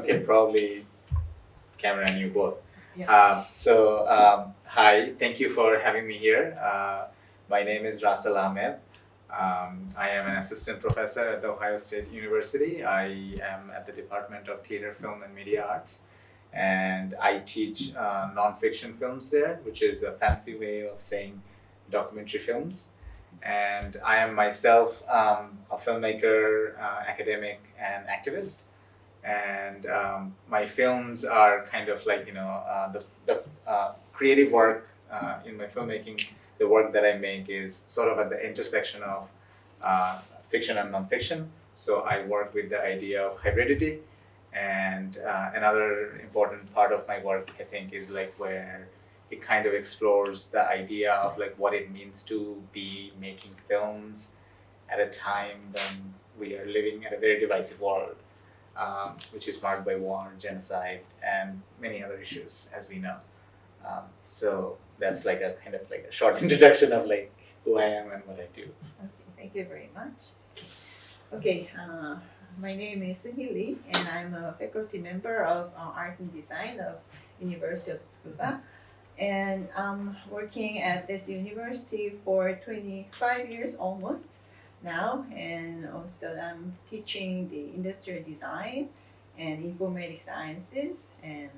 Okay, probably Cameron and you both. Yeah. Hi, thank you for having me here. My name is Rasal Ahmed. I am an assistant professor at The Ohio State University. I am at the Department of Theater, Film, and Media Arts. And I teach nonfiction films there, which is a fancy way of saying documentary films. And I am myself a filmmaker, academic, and activist. And my films are kind of like the creative work in my filmmaking. The work that I make is sort of at the intersection of fiction and nonfiction. So I work with the idea of hybridity, and another important part of my work, I think, is like where it kind of explores the idea of like what it means to be making films at a time when we are living in a very divisive world, which is marked by war, genocide, and many other issues, as we know. So that's like a kind of like a short introduction of like who I am and what I do. Okay, thank you very much. Okay, my name is Sunhee Lee, and I'm a faculty member of Art and Design of University of Tsukuba. And I'm working at this university for 25 years almost now, and also I'm teaching the industrial design and informatic sciences, and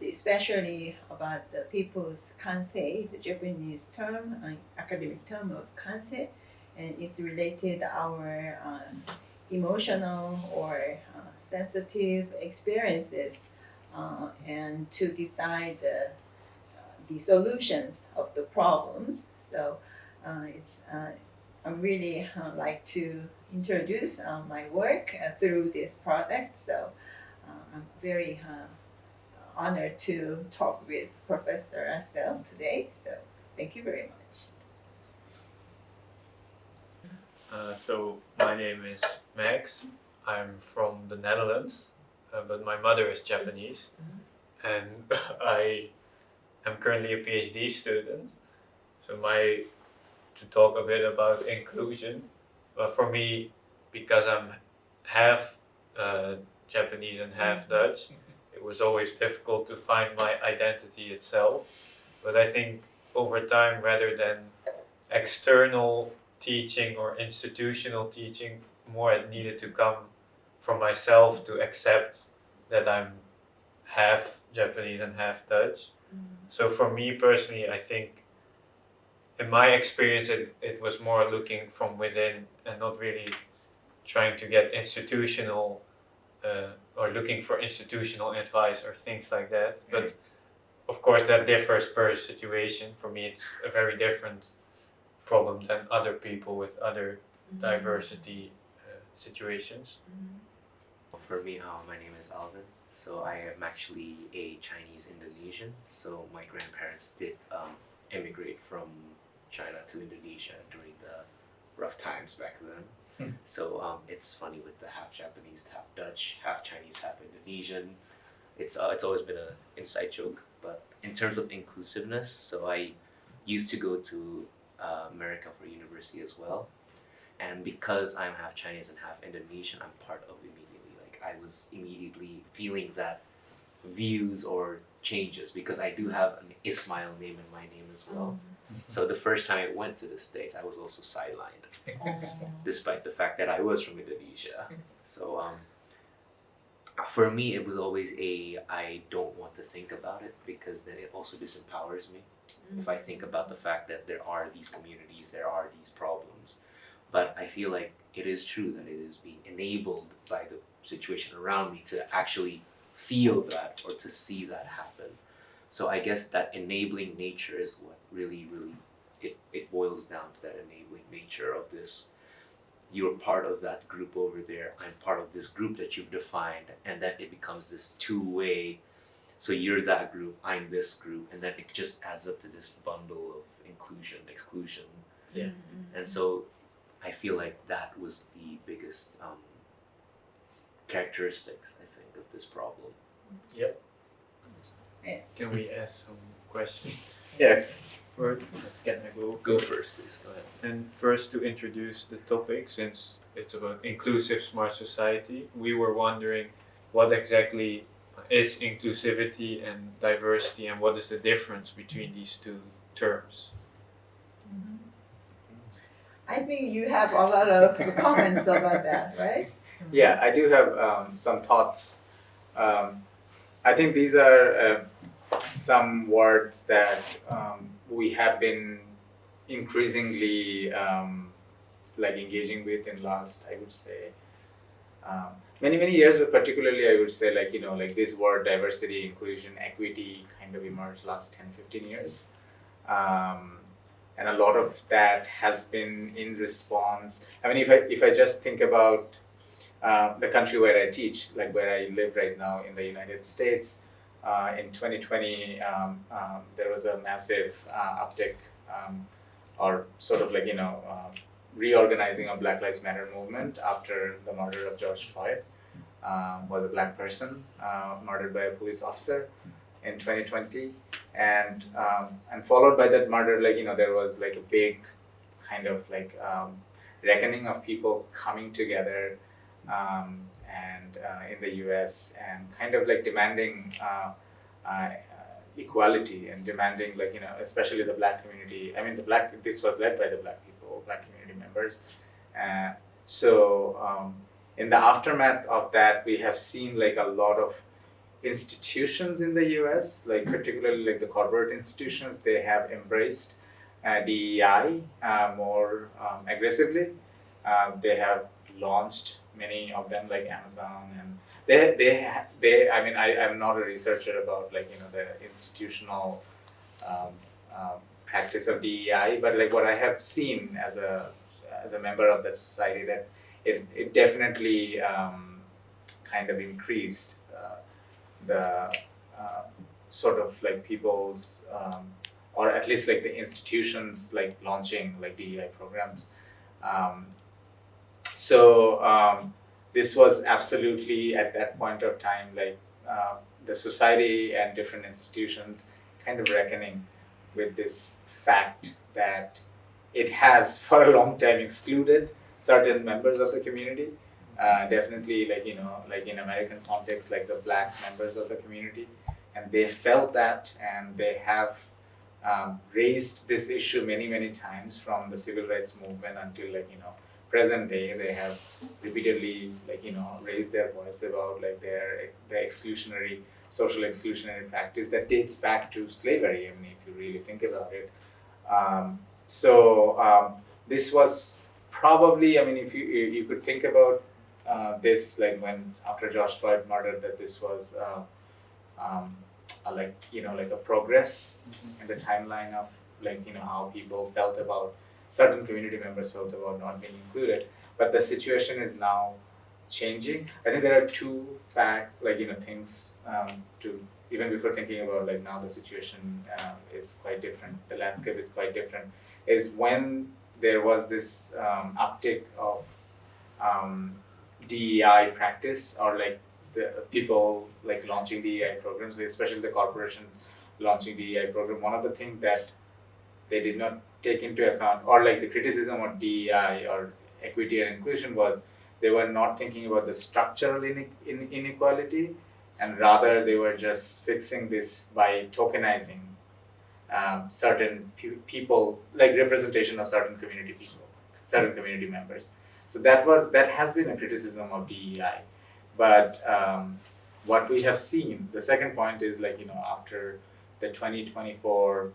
especially about the people's kansei, the Japanese term, academic term of kansei, and it's related to our emotional or sensitive experiences, and to decide the solutions of the problems. So it's I really like to introduce my work through this project. So I'm very honored to talk with Professor Ansel today. So thank you very much. So my name is Max. I'm from the Netherlands, but my mother is Japanese, and I am currently a PhD student. So to talk a bit about inclusion, but for me, because I'm half Japanese and half Dutch, it was always difficult to find my identity itself. But I think over time, rather than external teaching or institutional teaching, more it needed to come from myself to accept that I'm half Japanese and half Dutch. So for me personally, I think in my experience, it was more looking from within and not really trying to get institutional or looking for institutional advice or things like that. But of course, that differs per situation. For me, it's a very different problem than other people with other diversity situations. For me, my name is Alvin. So I am actually a Chinese Indonesian. So my grandparents did immigrate from China to Indonesia during the rough times back then. So it's funny with the half Japanese, half Dutch, half Chinese, half Indonesian. It's always been an inside joke. But in terms of inclusiveness, so I used to go to America for university as well, and because I'm half Chinese and half Indonesian, I'm part of immediately. Like I was immediately feeling that views or changes because I do have an Ismail name in my name as well. So the first time I went to the States, I was also sidelined, despite the fact that I was from Indonesia. So for me, it was always I don't want to think about it because then it also disempowers me. If I think about the fact that there are these communities, there are these problems, but I feel like it is true that it is being enabled by the situation around me to actually feel that or to see that happen. So I guess that enabling nature is what really it boils down to, that enabling nature of this. You're part of that group over there, I'm part of this group that you've defined, and then it becomes this two-way. So you're that group, I'm this group, and then it just adds up to this bundle of inclusion, exclusion. Yeah. And so I feel like that was the biggest characteristics, I think, of this problem. Yep. Yeah. Can we ask some questions? Yes. First, can I go? Go first, please. Go ahead. And first, to introduce the topic, since it's about inclusive smart society, we were wondering what exactly is inclusivity and diversity, and what is the difference between these two terms? I think you have a lot of comments about that, right? Yeah, I do have some thoughts. I think these are some words that we have been increasingly like engaging with in last, I would say, many years, but particularly I would say like, like this word diversity, inclusion, equity kind of emerged last 10-15 years. And a lot of that has been in response. I mean, if I just think about the country where I teach, like where I live right now in the United States, in 2020, there was a massive uptick, or sort of like, reorganizing of Black Lives Matter movement after the murder of George Floyd. Was a black person murdered by a police officer in 2020, and followed by that murder, like, there was like a big kind of like reckoning of people coming together, and in the U.S. and kind of like demanding equality and demanding, like, especially the black community. I mean, this was led by the black people, black community members. So in the aftermath of that, we have seen like a lot of institutions in the US, like particularly like the corporate institutions, they have embraced DEI more aggressively. They have launched many of them, like Amazon, and they. I mean, I'm not a researcher about like the institutional practice of DEI, but like what I have seen as a member of that society, that it definitely kind of increased the sort of like people's or at least like the institutions like launching like DEI programs. So this was absolutely at that point of time like the society and different institutions kind of reckoning with this fact that it has for a long time excluded certain members of the community. Definitely, like like in American context, like the black members of the community, and they felt that, and they have raised this issue many times from the civil rights movement until like present day. They have repeatedly like raised their voice about like the exclusionary, social exclusionary practice that dates back to slavery. I mean, if you really think about it. So this was probably, I mean, if you could think about this, like when after George Floyd murder, that this was like like a progress in the timeline of like how people felt about, certain community members felt about not being included. But the situation is now changing. I think there are two things to, even before thinking about like now the situation is quite different, the landscape is quite different, is when there was this uptick of DEI practice, or like the people like launching DEI programs, especially the corporation launching DEI program. One of the things that they did not take into account, or like the criticism of DEI or equity and inclusion, was they were not thinking about the structural inequality, and rather they were just fixing this by tokenizing certain people, like representation of certain community people, certain community members. So that has been a criticism of DEI. But what we have seen, the second point is like after the 2024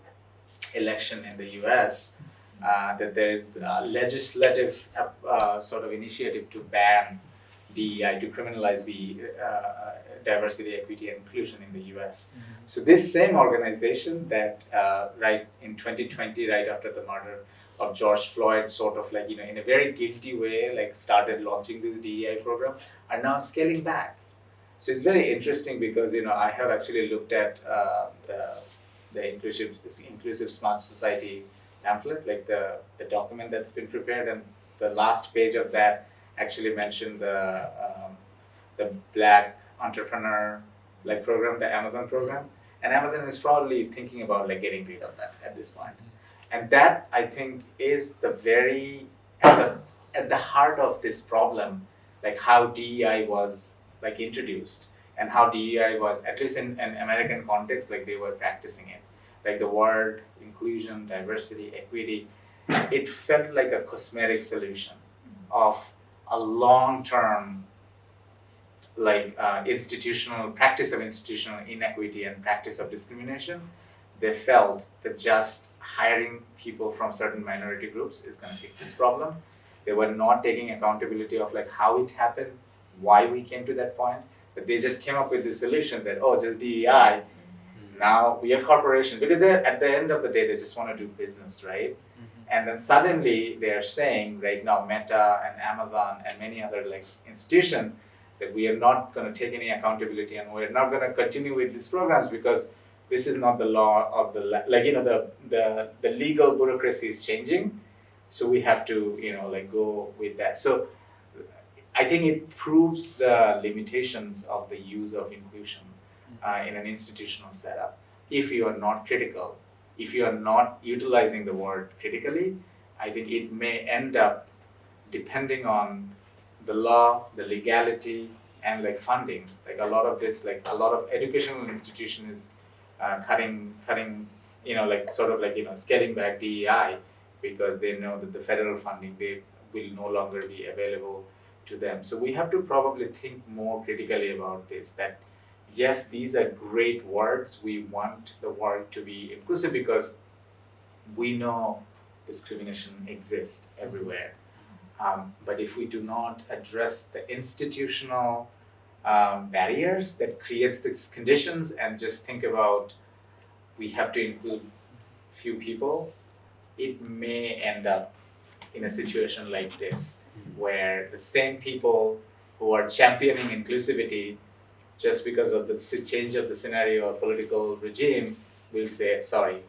election in the US, that there is a legislative sort of initiative to ban DEI, to criminalize diversity, equity, and inclusion in the US. So this same organization that right in 2020, right after the murder of George Floyd, sort of like in a very guilty way, like started launching this DEI program, are now scaling back. So it's very interesting because I have actually looked at the inclusive smart society pamphlet, like the document that's been prepared, and the last page of that actually mentioned the Black entrepreneur like program, the Amazon program, and Amazon is probably thinking about like getting rid of that at this point. And that, I think, is the very at the heart of this problem, like how DEI was like introduced. and how DEI was, at least in an American context, like they were practicing it. Like the word inclusion, diversity, equity, it felt like a cosmetic solution of a long-term like institutional practice of institutional inequity and practice of discrimination. They felt that just hiring people from certain minority groups is going to fix this problem. They were not taking accountability of like how it happened, why we came to that point, but they just came up with this solution that, oh, just DEI, now we are corporation, because they're at the end of the day they just want to do business, right? And then suddenly they're saying right now Meta and Amazon and many other like institutions that we are not going to take any accountability and we're not going to continue with these programs because this is not the law of the like the legal bureaucracy is changing, so we have to like go with that. So I think it proves the limitations of the use of inclusion in an institutional setup. If you are not critical, if you are not utilizing the word critically, I think it may end up, depending on the law, the legality, and like funding. Like a lot of this, like a lot of educational institution is cutting, like sort of like scaling back DEI because they know that the federal funding they will no longer be available to them. So we have to probably think more critically about this. That yes, these are great words. We want the word to be inclusive because we know discrimination exists everywhere. But if we do not address the institutional barriers that creates these conditions and just think about we have to include few people, it may end up in a situation like this where the same people who are championing inclusivity just because of the change of the scenario or political regime will say sorry,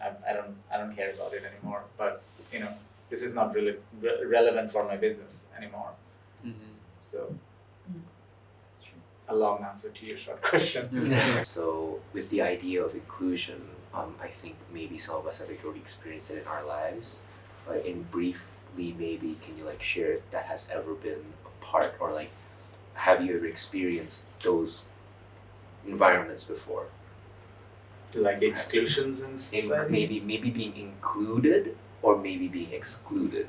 I don't care about it anymore, but this is not really relevant for my business anymore. So a long answer to your short question. So with the idea of inclusion, I think maybe some of us have already experienced it in our lives. But in briefly, maybe can you like share if that has ever been a part, or like have you ever experienced those environments before? Like exclusions in society? Maybe being included or maybe being excluded.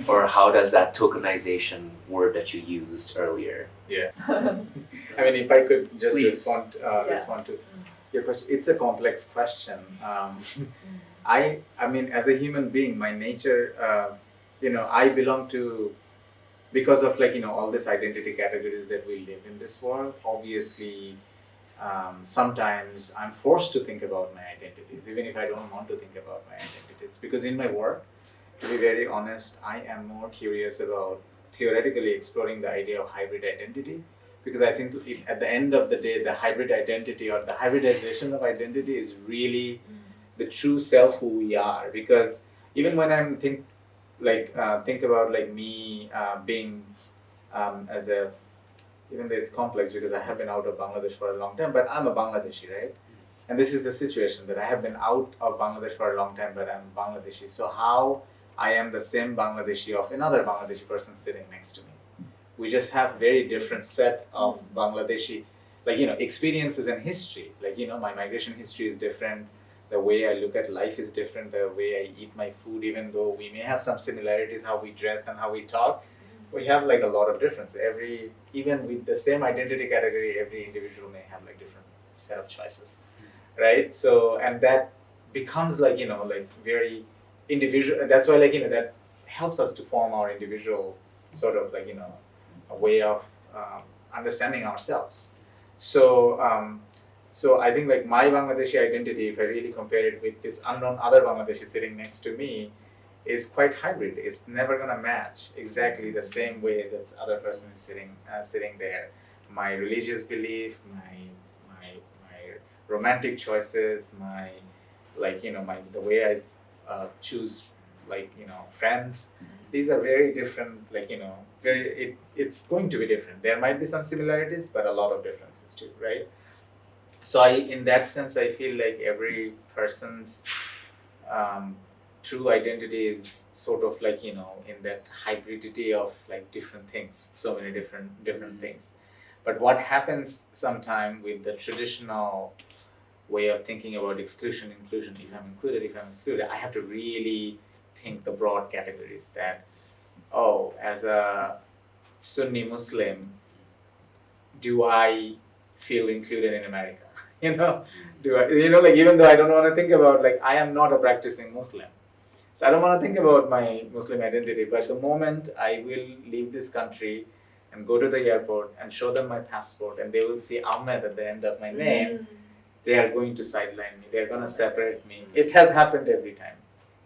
Or how does that tokenization word that you used earlier? Yeah. I mean, if I could just Please. respond to your question, it's a complex question. I mean, as a human being, my nature, I belong to, because of like all these identity categories that we live in this world. Obviously, sometimes I'm forced to think about my identities, even if I don't want to think about my identities. Because in my work, to be very honest, I am more curious about theoretically exploring the idea of hybrid identity. Because I think at the end of the day, the hybrid identity or the hybridization of identity is really the true self who we are. Because even when I'm think about like me being as a, even though it's complex because I have been out of Bangladesh for a long time, but I'm a Bangladeshi, right? And this is the situation that I have been out of Bangladesh for a long time, but I'm Bangladeshi. So how I am the same Bangladeshi of another Bangladeshi person sitting next to me. We just have very different set of Bangladeshi, experiences and history. My migration history is different. The way I look at life is different. The way I eat my food, even though we may have some similarities, how we dress and how we talk, we have like a lot of difference. Even with the same identity category, every individual may have like different set of choices, right? So, and that becomes like very individual. That's why that helps us to form our individual sort of a way of understanding ourselves. So I think like my Bangladeshi identity, if I really compare it with this unknown other Bangladeshi sitting next to me, is quite hybrid. It's never gonna match exactly the same way that other person is sitting there. My religious belief, my romantic choices, my the way I choose friends. These are very different. It's going to be different. There might be some similarities, but a lot of differences too, right? So in that sense, I feel like every person's true identity is sort of in that hybridity of like different things, so many different things. But what happens sometime with the traditional way of thinking about exclusion, inclusion, if I'm included, if I'm excluded, I have to really think the broad categories that, oh, as a Sunni Muslim, do I feel included in America? You know, do I, like even though I don't want to think about, like, I am not a practicing Muslim. So I don't want to think about my Muslim identity, but the moment I will leave this country and go to the airport and show them my passport and they will see Ahmed at the end of my name, they are going to sideline me. They're going to separate me. It has happened every time.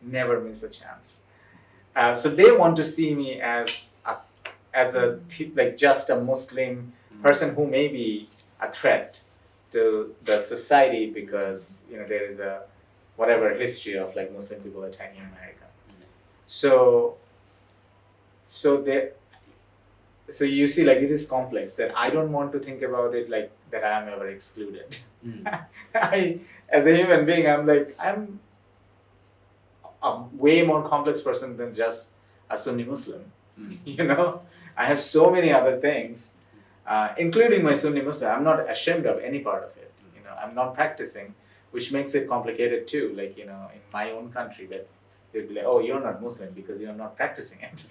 Never miss a chance. So they want to see me as a like just a Muslim person who may be a threat to the society because there is a whatever history of like Muslim people attacking America. So you see, like, it is complex that I don't want to think about it like that I am ever excluded. I, as a human being, I'm a way more complex person than just a Sunni Muslim. I have so many other things, including my Sunni Muslim. I'm not ashamed of any part of it. I'm not practicing, which makes it complicated too. Like, in my own country, that they'd be like, oh, you're not Muslim because you're not practicing it.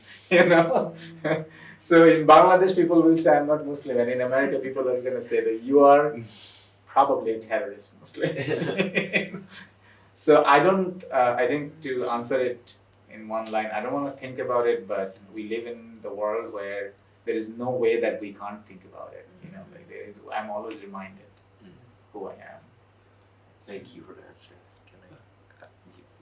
So in Bangladesh, people will say I'm not Muslim, and in America, people are going to say that you are probably a terrorist Muslim. So I think to answer it in one line, I don't want to think about it, but we live in the world where there is no way that we can't think about it. I'm always reminded who I am. Thank you for the answer.